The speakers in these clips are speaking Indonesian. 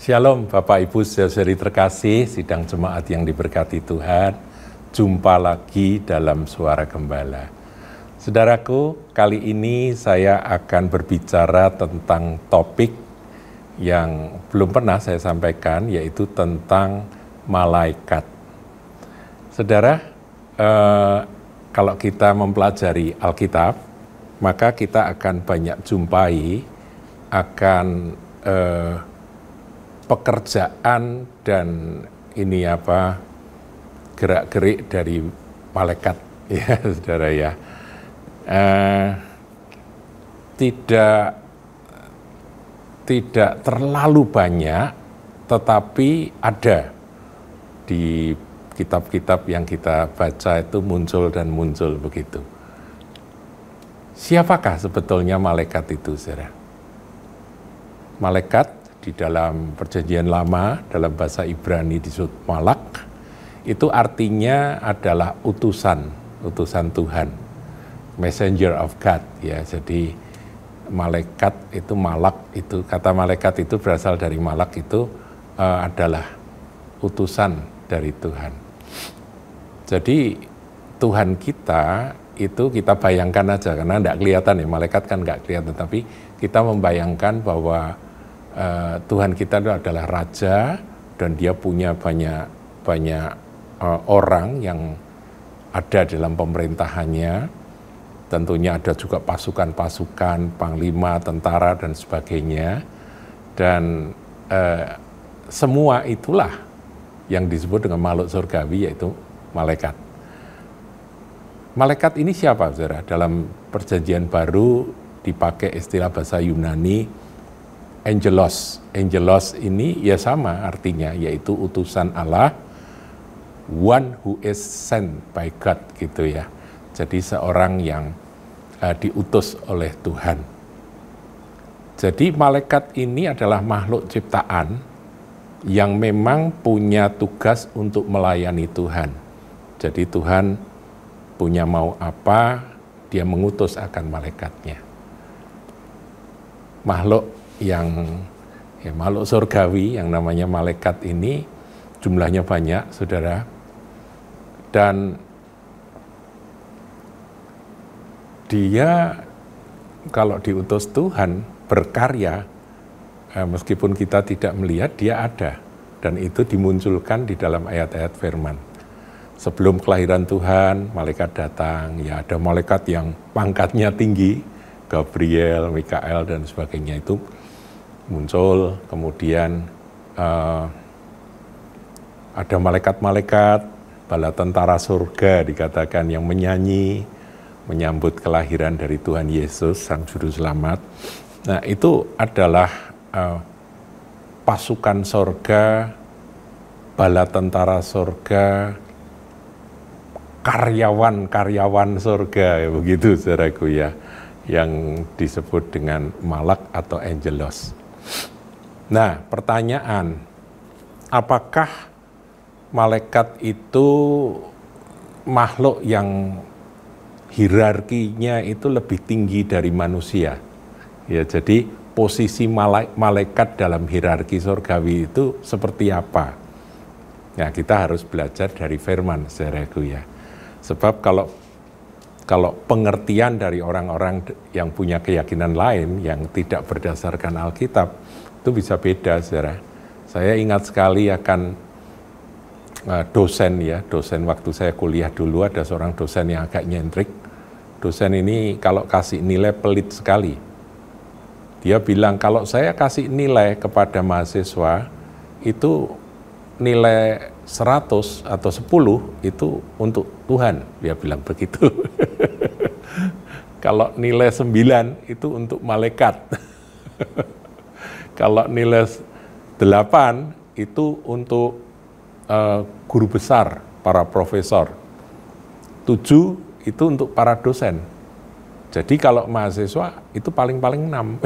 Shalom Bapak Ibu saudari terkasih, sidang jemaat yang diberkati Tuhan. Jumpa lagi dalam Suara Gembala. Saudaraku, kali ini saya akan berbicara tentang topik yang belum pernah saya sampaikan, yaitu tentang malaikat. Saudara, kalau kita mempelajari Alkitab, maka kita akan banyak jumpai akan pekerjaan dan gerak-gerik dari malaikat, ya saudara ya. Tidak terlalu banyak, tetapi ada di kitab-kitab yang kita baca itu muncul dan muncul begitu. Siapakah sebetulnya malaikat itu, saudara? Malaikat di dalam Perjanjian Lama, dalam bahasa Ibrani disebut malak, itu artinya adalah utusan Tuhan, messenger of God, ya. Jadi malaikat itu, malak itu, kata malaikat itu berasal dari malak, itu adalah utusan dari Tuhan. Jadi Tuhan kita itu kita bayangkan aja, karena enggak kelihatan ya, malaikat kan enggak kelihatan, tapi kita membayangkan bahwa Tuhan kita itu adalah raja dan dia punya banyak orang yang ada dalam pemerintahannya. Tentunya ada juga pasukan-pasukan, panglima, tentara dan sebagainya. Dan semua itulah yang disebut dengan makhluk surgawi, yaitu malaikat. Malaikat ini siapa, saudara? Dalam Perjanjian Baru dipakai istilah bahasa Yunani angelos. Angelos ini ya sama artinya, yaitu utusan Allah, one who is sent by God gitu ya. Jadi seorang yang diutus oleh Tuhan. Jadi malaikat ini adalah makhluk ciptaan yang memang punya tugas untuk melayani Tuhan. Jadi Tuhan punya mau apa, dia mengutus akan malaikatnya. Makhluk surgawi yang namanya malaikat ini jumlahnya banyak, saudara, dan dia kalau diutus Tuhan berkarya, meskipun kita tidak melihat, dia ada, dan itu dimunculkan di dalam ayat-ayat firman. Sebelum kelahiran Tuhan, malaikat datang, ya ada malaikat yang pangkatnya tinggi, Gabriel, Mikael dan sebagainya itu muncul. Kemudian ada malaikat-malaikat bala tentara surga dikatakan yang menyanyi menyambut kelahiran dari Tuhan Yesus Sang Juru Selamat. Nah, itu adalah pasukan surga, bala tentara surga, karyawan surga, ya begitu saudaraku ya, yang disebut dengan malak atau angelos. Nah, pertanyaan, apakah malaikat itu makhluk yang hierarkinya itu lebih tinggi dari manusia? Ya, jadi posisi malaikat dalam hierarki surgawi itu seperti apa? Nah, kita harus belajar dari firman, saudaraku ya. Sebab kalau pengertian dari orang-orang yang punya keyakinan lain yang tidak berdasarkan Alkitab, itu bisa beda, saudara. Saya ingat sekali akan dosen waktu saya kuliah dulu, ada seorang dosen yang agak nyentrik. Dosen ini kalau kasih nilai pelit sekali. Dia bilang, kalau saya kasih nilai kepada mahasiswa, itu nilai 100 atau 10 itu untuk Tuhan, dia bilang begitu. Kalau nilai 9 itu untuk malaikat. Kalau nilai 8 itu untuk guru besar, para profesor. 7 itu untuk para dosen. Jadi kalau mahasiswa itu paling-paling 6.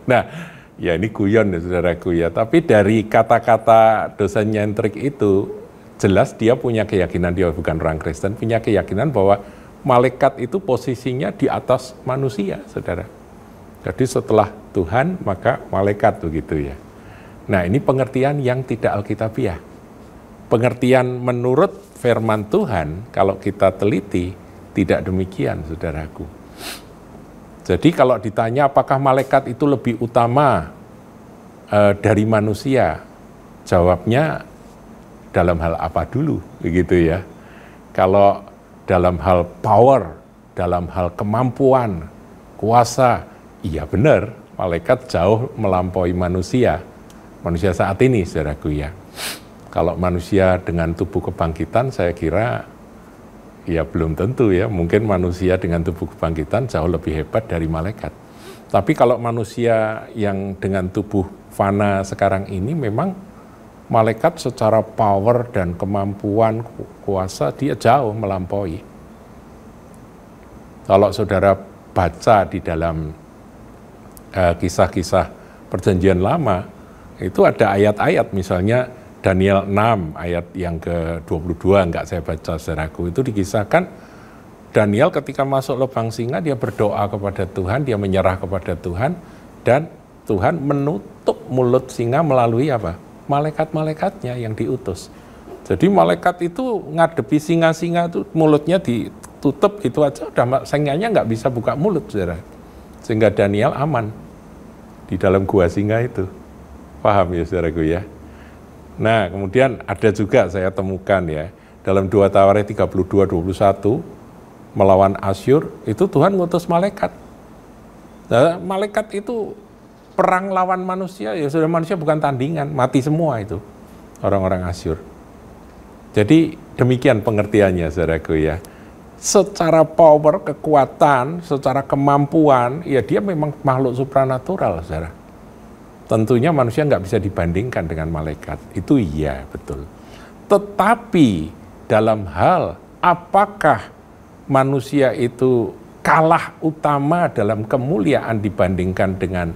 Nah, ya ini guyon ya saudaraku ya. Tapi dari kata-kata dosen nyentrik itu, jelas dia punya keyakinan, dia bukan orang Kristen, punya keyakinan bahwa malaikat itu posisinya di atas manusia, saudara. Jadi setelah Tuhan, maka malaikat begitu ya. Nah, ini pengertian yang tidak alkitabiah. Pengertian menurut firman Tuhan, kalau kita teliti, tidak demikian, saudaraku. Jadi kalau ditanya apakah malaikat itu lebih utama dari manusia, jawabnya dalam hal apa dulu, begitu ya. Kalau dalam hal power, dalam hal kemampuan, kuasa, iya benar, malaikat jauh melampaui manusia. Manusia saat ini, saudaraku ya. Kalau manusia dengan tubuh kebangkitan, saya kira ya belum tentu ya. Mungkin manusia dengan tubuh kebangkitan jauh lebih hebat dari malaikat. Tapi kalau manusia yang dengan tubuh fana sekarang ini, memang malaikat secara power dan kemampuan kuasa dia jauh melampaui. Kalau saudara baca di dalam kisah-kisah Perjanjian Lama, itu ada ayat-ayat, misalnya Daniel 6 ayat yang ke-22, enggak saya baca saudaraku, itu dikisahkan Daniel ketika masuk lubang singa, dia berdoa kepada Tuhan, dia menyerah kepada Tuhan, dan Tuhan menutup mulut singa melalui apa? Malaikat-malaikatnya yang diutus. Jadi malaikat itu ngadepi singa-singa itu mulutnya ditutup gitu aja, udah singanya nggak bisa buka mulut, saudara. Sehingga Daniel aman di dalam gua singa itu. Paham ya saudaraku ya? Nah, kemudian ada juga saya temukan ya, dalam 2 Tawarikh 32-21, melawan Asyur, itu Tuhan ngutus malaikat. Nah, malaikat itu perang lawan manusia, ya sudah manusia bukan tandingan, mati semua itu orang-orang Asyur. Jadi demikian pengertiannya saudaraku ya. Secara power, kekuatan, secara kemampuan, ya dia memang makhluk supranatural, saudara. Tentunya manusia nggak bisa dibandingkan dengan malaikat, itu iya betul. Tetapi dalam hal apakah manusia itu kalah utama dalam kemuliaan dibandingkan dengan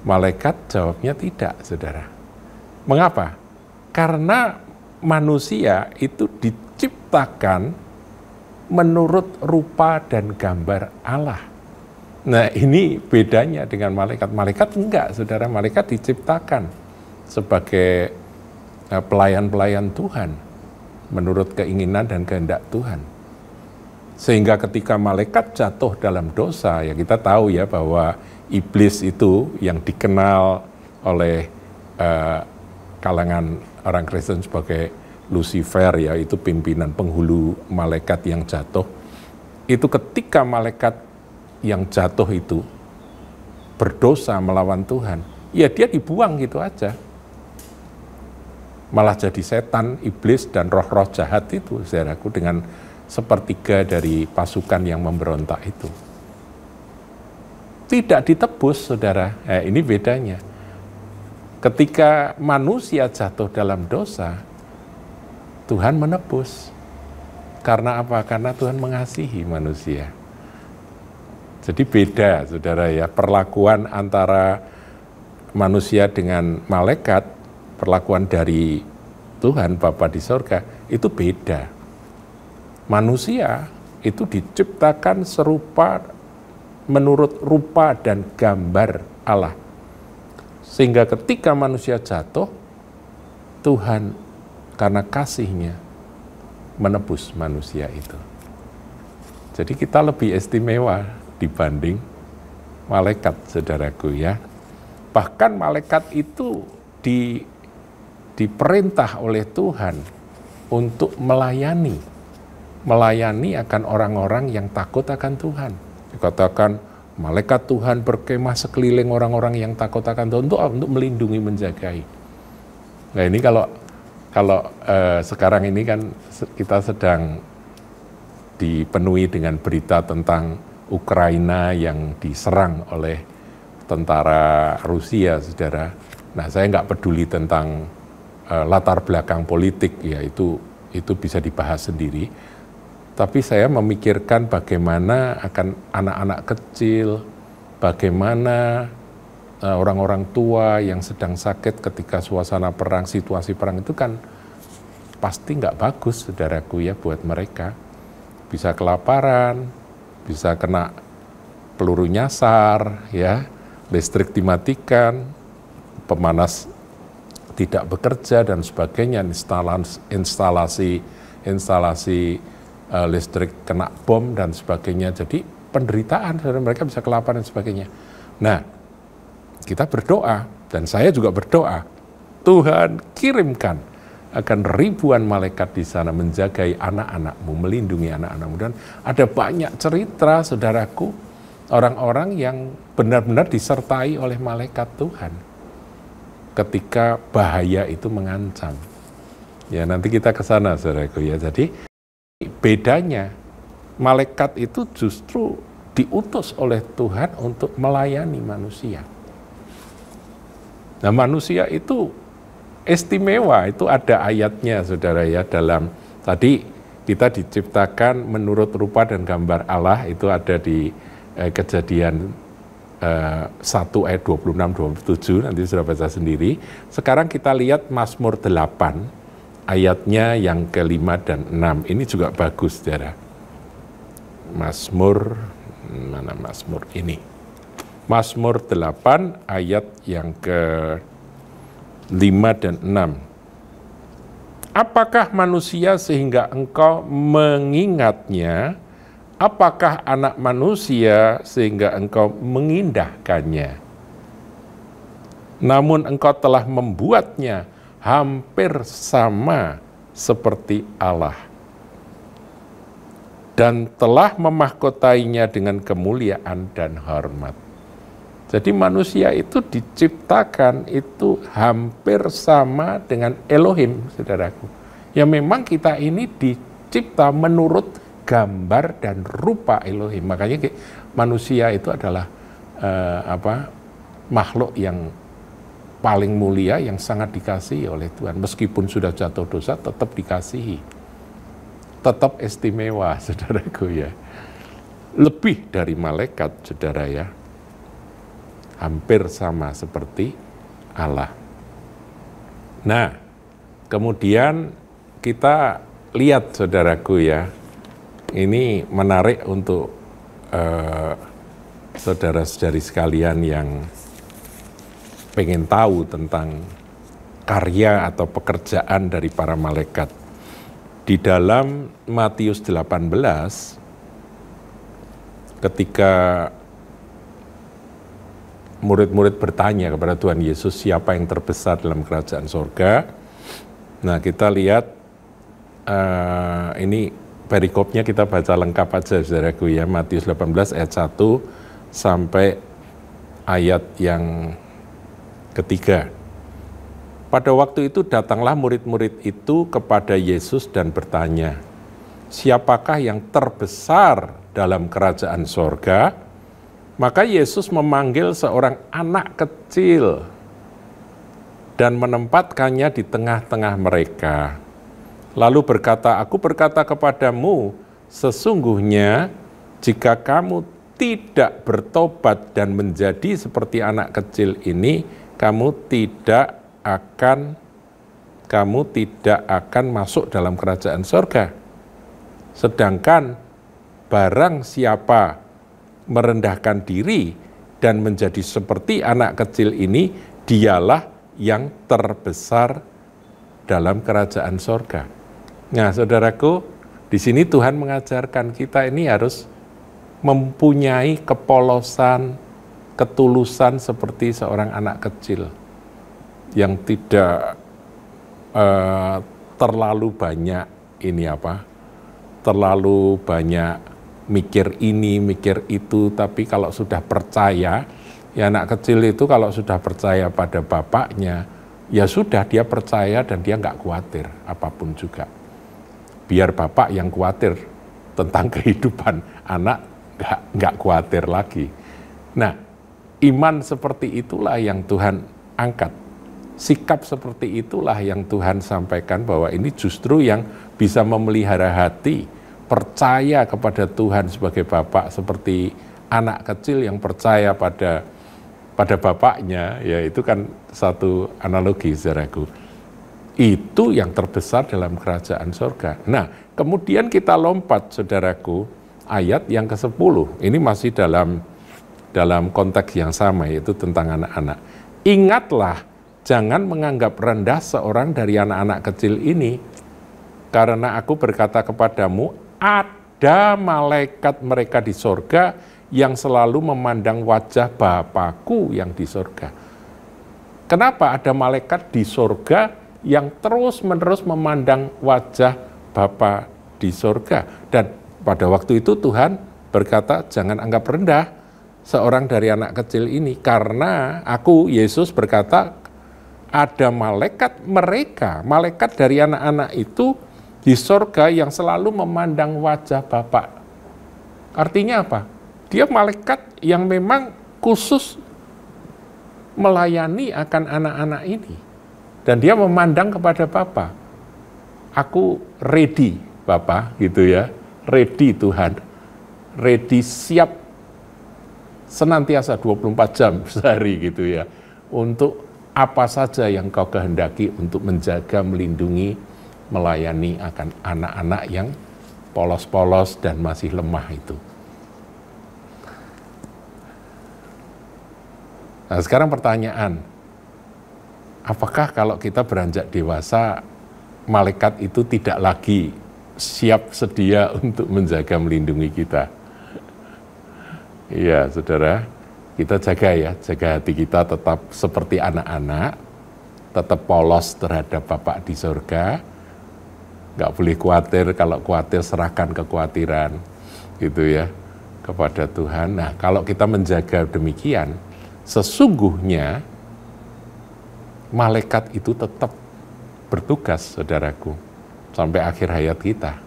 malaikat, jawabnya tidak, saudara. Mengapa? Karena manusia itu diciptakan menurut rupa dan gambar Allah. Nah, ini bedanya dengan malaikat. Malaikat enggak, saudara. Malaikat diciptakan sebagai pelayan-pelayan Tuhan menurut keinginan dan kehendak Tuhan. Sehingga ketika malaikat jatuh dalam dosa, ya kita tahu ya bahwa iblis itu yang dikenal oleh kalangan orang Kristen sebagai Lucifer, yaitu pimpinan penghulu malaikat yang jatuh. Itu ketika malaikat yang jatuh itu berdosa melawan Tuhan, ya dia dibuang gitu aja. Malah jadi setan, iblis, dan roh-roh jahat itu, saudaraku, dengan sepertiga dari pasukan yang memberontak itu. Tidak ditebus, saudara. Ini bedanya. Ketika manusia jatuh dalam dosa, Tuhan menebus. Karena apa? Karena Tuhan mengasihi manusia. Jadi beda, saudara ya, perlakuan antara manusia dengan malaikat, perlakuan dari Tuhan Bapa di sorga, itu beda. Manusia itu diciptakan serupa menurut rupa dan gambar Allah. Sehingga ketika manusia jatuh, Tuhan karena kasihnya menebus manusia itu. Jadi kita lebih istimewa dibanding malaikat, saudaraku ya. Bahkan malaikat itu diperintah oleh Tuhan untuk melayani akan orang-orang yang takut akan Tuhan. Dikatakan malaikat Tuhan berkemah sekeliling orang-orang yang takut akan Tuhan untuk melindungi, menjagai. Nah ini kalau sekarang ini kan kita sedang dipenuhi dengan berita tentang Ukraina yang diserang oleh tentara Rusia, saudara. Nah, saya nggak peduli tentang latar belakang politik, ya itu bisa dibahas sendiri. Tapi saya memikirkan bagaimana akan anak-anak kecil, bagaimana orang-orang tua yang sedang sakit ketika suasana perang, situasi perang itu kan pasti nggak bagus, saudaraku ya, buat mereka. Bisa kelaparan, bisa kena peluru nyasar, ya, listrik dimatikan, pemanas tidak bekerja dan sebagainya, instalasi listrik kena bom dan sebagainya. Jadi penderitaan, mereka bisa kelaparan dan sebagainya. Nah, kita berdoa, dan saya juga berdoa, Tuhan kirimkan akan ribuan malaikat di sana menjagai anak-anakmu, melindungi anak-anakmu. Dan ada banyak cerita, saudaraku, orang-orang yang benar-benar disertai oleh malaikat Tuhan ketika bahaya itu mengancam. Ya, nanti kita ke sana, saudaraku ya. Jadi bedanya, malaikat itu justru diutus oleh Tuhan untuk melayani manusia. Nah, manusia itu istimewa, itu ada ayatnya, saudara ya, dalam tadi kita diciptakan menurut rupa dan gambar Allah, itu ada di Kejadian 1 ayat 26-27, nanti sudah baca sendiri. Sekarang kita lihat Mazmur 8, ayatnya yang ke-5 dan 6. Ini juga bagus, saudara. Mazmur, mana Mazmur ini? Mazmur 8, ayat yang ke-5 dan 6. Apakah manusia sehingga engkau mengingatnya? Apakah anak manusia sehingga engkau mengindahkannya? Namun engkau telah membuatnya hampir sama seperti Allah, dan telah memahkotainya dengan kemuliaan dan hormat. Jadi manusia itu diciptakan itu hampir sama dengan Elohim, saudaraku. Ya memang kita ini dicipta menurut gambar dan rupa Elohim. Makanya manusia itu adalah makhluk yang paling mulia, yang sangat dikasihi oleh Tuhan. Meskipun sudah jatuh dosa, tetap dikasihi, tetap istimewa, saudaraku ya. Lebih dari malaikat, saudara ya. Hampir sama seperti Allah. Nah, kemudian kita lihat, saudaraku ya, ini menarik untuk saudara-saudari sekalian yang pengen tahu tentang karya atau pekerjaan dari para malaikat. Di dalam Matius 18, ketika murid-murid bertanya kepada Tuhan Yesus, siapa yang terbesar dalam kerajaan sorga? Nah, kita lihat ini perikopnya, kita baca lengkap aja, saudaraku ya. Matius 18 ayat 1 sampai ayat yang ketiga. Pada waktu itu datanglah murid-murid itu kepada Yesus dan bertanya, siapakah yang terbesar dalam kerajaan sorga? Maka Yesus memanggil seorang anak kecil dan menempatkannya di tengah-tengah mereka. Lalu berkata, aku berkata kepadamu, sesungguhnya jika kamu tidak bertobat dan menjadi seperti anak kecil ini, kamu tidak akan masuk dalam kerajaan sorga. Sedangkan barang siapa merendahkan diri dan menjadi seperti anak kecil ini, dialah yang terbesar dalam kerajaan sorga. Nah, saudaraku, di sini Tuhan mengajarkan kita ini harus mempunyai kepolosan, ketulusan seperti seorang anak kecil yang tidak terlalu banyak terlalu banyak mikir ini, mikir itu, tapi kalau sudah percaya, ya anak kecil itu kalau sudah percaya pada bapaknya, ya sudah dia percaya dan dia nggak khawatir apapun juga. Biar bapak yang khawatir tentang kehidupan anak, nggak khawatir lagi. Nah, iman seperti itulah yang Tuhan angkat. Sikap seperti itulah yang Tuhan sampaikan bahwa ini justru yang bisa memelihara hati, percaya kepada Tuhan sebagai Bapak, seperti anak kecil yang percaya pada bapaknya, ya itu kan satu analogi, saudaraku. Itu yang terbesar dalam kerajaan sorga. Nah, kemudian kita lompat, saudaraku, ayat yang ke-10. Ini masih dalam konteks yang sama, yaitu tentang anak-anak. Ingatlah jangan menganggap rendah seorang dari anak-anak kecil ini, karena aku berkata kepadamu, ada malaikat mereka di sorga yang selalu memandang wajah Bapakku yang di sorga. Kenapa ada malaikat di sorga yang terus-menerus memandang wajah Bapa di sorga? Dan pada waktu itu Tuhan berkata, jangan anggap rendah seorang dari anak kecil ini, karena aku, Yesus berkata, ada malaikat mereka, malaikat dari anak-anak itu di sorga yang selalu memandang wajah Bapa. Artinya apa? Dia malaikat yang memang khusus melayani akan anak-anak ini. Dan dia memandang kepada Bapa. Aku ready, Bapa, gitu ya. Ready Tuhan. Ready, siap senantiasa 24 jam sehari gitu ya. Untuk apa saja yang kau kehendaki untuk menjaga, melindungi, melayani akan anak-anak yang polos-polos dan masih lemah itu. Nah, sekarang pertanyaan, apakah kalau kita beranjak dewasa, malaikat itu tidak lagi siap sedia untuk menjaga, melindungi kita? Iya, saudara, kita jaga ya, jaga hati kita tetap seperti anak-anak, tetap polos terhadap Bapa di surga. Nggak boleh khawatir, kalau khawatir serahkan kekhawatiran gitu ya kepada Tuhan. Nah, kalau kita menjaga demikian, sesungguhnya malaikat itu tetap bertugas, saudaraku, sampai akhir hayat kita.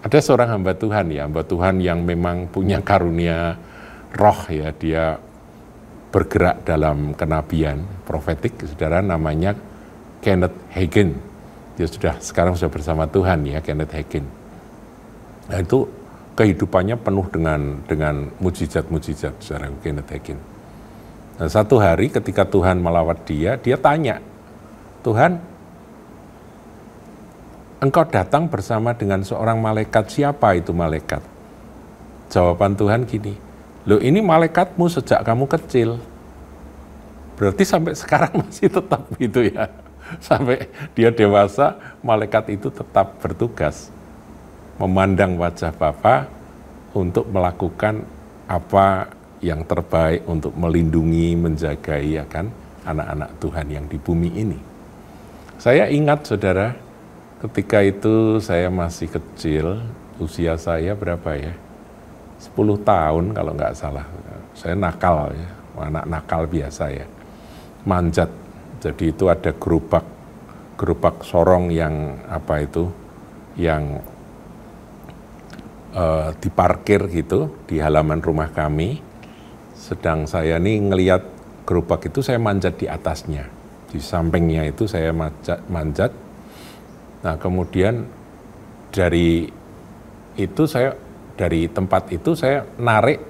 Ada seorang hamba Tuhan ya, hamba Tuhan yang memang punya karunia roh ya, dia bergerak dalam kenabian profetik, saudara, namanya Kenneth Hagin. Dia sekarang sudah bersama Tuhan ya, Kenneth Hagin. Nah, itu kehidupannya penuh dengan mujizat-mujizat, saudara, Kenneth Hagin. Nah, satu hari ketika Tuhan melawat dia tanya, Tuhan, Engkau datang bersama dengan seorang malaikat, siapa itu malaikat? Jawaban Tuhan gini, loh ini malaikatmu sejak kamu kecil. Berarti sampai sekarang masih tetap gitu ya. Sampai dia dewasa, malaikat itu tetap bertugas memandang wajah Bapa untuk melakukan apa yang terbaik untuk melindungi, menjagai ya kan anak-anak Tuhan yang di bumi ini. Saya ingat, saudara, ketika itu saya masih kecil, usia saya berapa ya? 10 tahun kalau nggak salah. Saya nakal ya, anak nakal biasa ya. Manjat. Jadi itu ada gerobak sorong yang apa itu, yang diparkir gitu di halaman rumah kami. Sedang saya nih ngelihat gerobak itu, saya manjat di atasnya. Di sampingnya itu saya manjat. Nah, kemudian dari tempat itu saya narik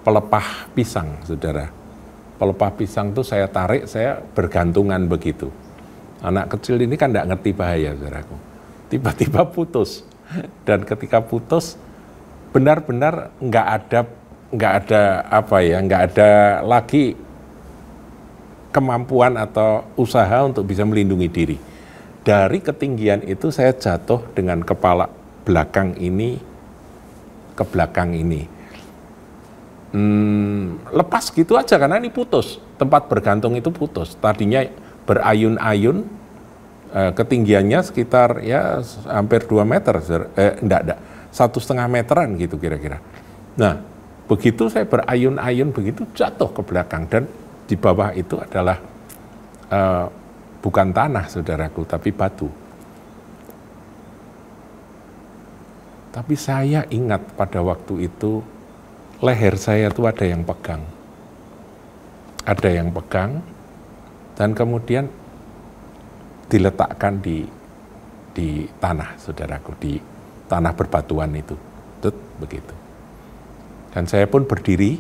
pelepah pisang, saudara. Pelepah pisang itu saya tarik, saya bergantungan begitu. Anak kecil ini kan nggak ngerti bahaya, saudaraku. Tiba-tiba putus. Dan ketika putus, benar-benar nggak ada lagi kemampuan atau usaha untuk bisa melindungi diri. Dari ketinggian itu saya jatuh dengan kepala belakang ini ke belakang ini. Lepas gitu aja karena ini putus, tempat bergantung itu putus. Tadinya berayun-ayun, ketinggiannya sekitar ya hampir 2 meter, enggak, 1,5 meteran gitu kira-kira. Nah, begitu saya berayun-ayun begitu jatuh ke belakang, dan di bawah itu adalah bukan tanah, saudaraku, tapi batu. Tapi saya ingat pada waktu itu leher saya itu ada yang pegang. Ada yang pegang, dan kemudian diletakkan di tanah, saudaraku, di tanah berbatuan itu. Begitu. Dan saya pun berdiri,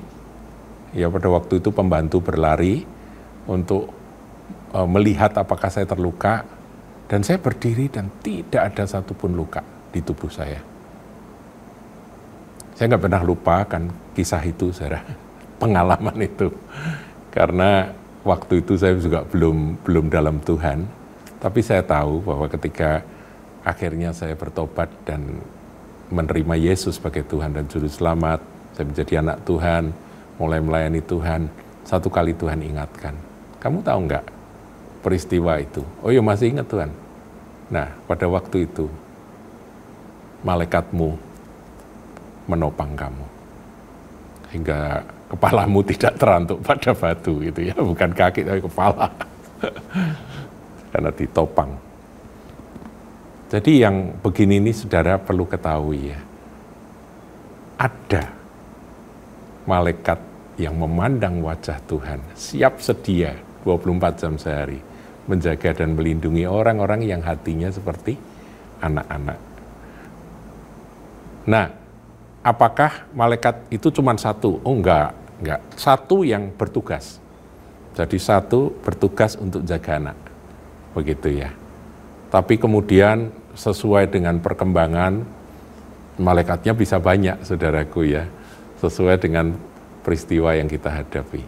ya pada waktu itu pembantu berlari untuk melihat apakah saya terluka, dan saya berdiri dan tidak ada satupun luka di tubuh saya. Saya nggak pernah lupakan kisah itu, saudara. pengalaman itu. Karena waktu itu saya juga belum dalam Tuhan, tapi saya tahu bahwa ketika akhirnya saya bertobat dan menerima Yesus sebagai Tuhan dan Juru Selamat, saya menjadi anak Tuhan, mulai melayani Tuhan, satu kali Tuhan ingatkan, kamu tahu nggak peristiwa itu? Oh iya, masih ingat Tuhan. Nah, pada waktu itu, malaikatmu menopang kamu, hingga kepalamu tidak terantuk pada batu, gitu ya, bukan kaki tapi kepala, karena ditopang. Jadi yang begini ini saudara perlu ketahui ya, ada malaikat yang memandang wajah Tuhan, siap sedia 24 jam sehari, menjaga dan melindungi orang-orang yang hatinya seperti anak-anak. Nah, apakah malaikat itu cuma satu? Oh enggak. Satu yang bertugas. Jadi satu bertugas untuk jaga anak. Begitu ya. Tapi kemudian sesuai dengan perkembangan, malaikatnya bisa banyak, saudaraku ya. Sesuai dengan peristiwa yang kita hadapi.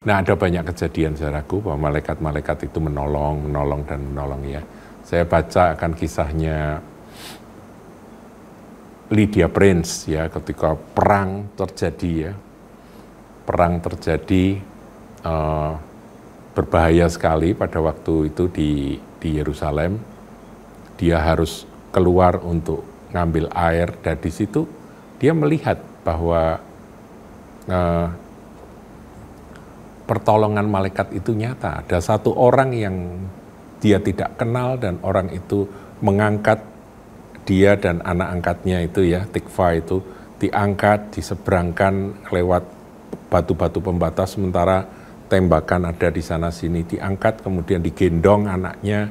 Nah, ada banyak kejadian, saudaraku, bahwa malaikat-malaikat itu menolong ya. Saya baca akan kisahnya Lydia Prince ya, ketika perang terjadi ya. Perang terjadi berbahaya sekali pada waktu itu di Yerusalem. Dia harus keluar untuk ngambil air, dan di situ dia melihat bahwa pertolongan malaikat itu nyata. Ada satu orang yang dia tidak kenal dan orang itu mengangkat dia dan anak angkatnya itu ya, Tikva itu diangkat, diseberangkan lewat batu-batu pembatas, sementara tembakan ada di sana sini, diangkat kemudian digendong anaknya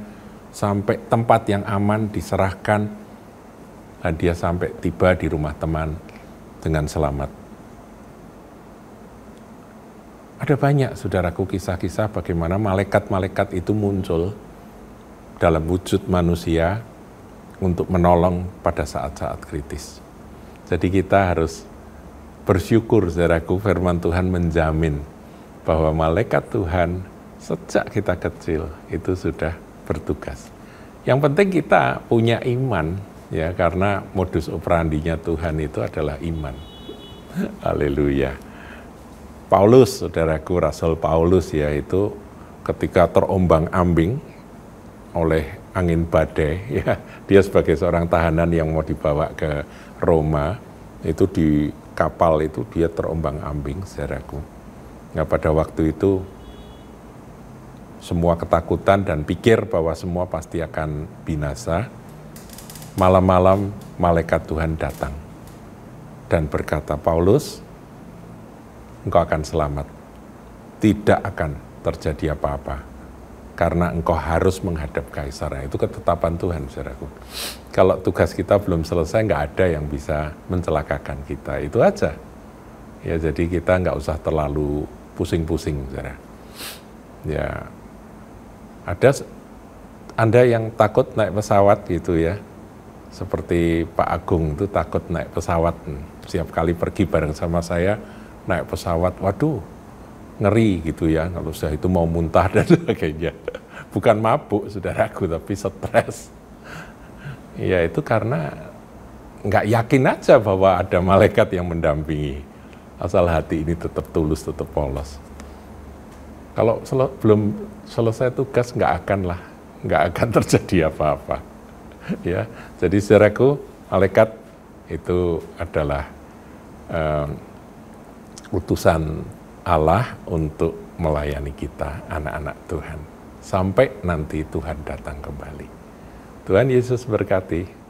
sampai tempat yang aman, diserahkan, dan dia sampai tiba di rumah teman dengan selamat. Ada banyak, saudaraku, kisah-kisah bagaimana malaikat-malaikat itu muncul dalam wujud manusia untuk menolong pada saat-saat kritis. Jadi kita harus bersyukur, saudaraku, firman Tuhan menjamin bahwa malaikat Tuhan sejak kita kecil itu sudah bertugas. Yang penting kita punya iman ya, karena modus operandinya Tuhan itu adalah iman. Haleluya. Paulus, saudaraku, Rasul Paulus ya, itu ketika terombang-ambing oleh angin badai ya, dia sebagai seorang tahanan yang mau dibawa ke Roma, itu di kapal itu dia terombang-ambing, saudaraku. Nah, pada waktu itu semua ketakutan dan pikir bahwa semua pasti akan binasa. Malam-malam malaikat Tuhan datang dan berkata, Paulus, engkau akan selamat. Tidak akan terjadi apa-apa, karena engkau harus menghadap kaisar. Itu ketetapan Tuhan, saudaraku. Kalau tugas kita belum selesai, nggak ada yang bisa mencelakakan kita. Itu aja. Ya, jadi kita nggak usah terlalu pusing-pusing, saudara. Ya, ada Anda yang takut naik pesawat gitu ya, seperti Pak Agung itu takut naik pesawat. Setiap kali pergi bareng sama saya naik pesawat, waduh, ngeri gitu ya, kalau sudah itu mau muntah dan sebagainya. Bukan mabuk, saudaraku, tapi stres. Ya, itu karena nggak yakin aja bahwa ada malaikat yang mendampingi. Asal hati ini tetap tulus, tetap polos. Kalau belum selesai tugas, nggak akan terjadi apa-apa. Ya, jadi saudaraku, malaikat itu adalah utusan Allah untuk melayani kita, anak-anak Tuhan, sampai nanti Tuhan datang kembali. Tuhan Yesus berkati.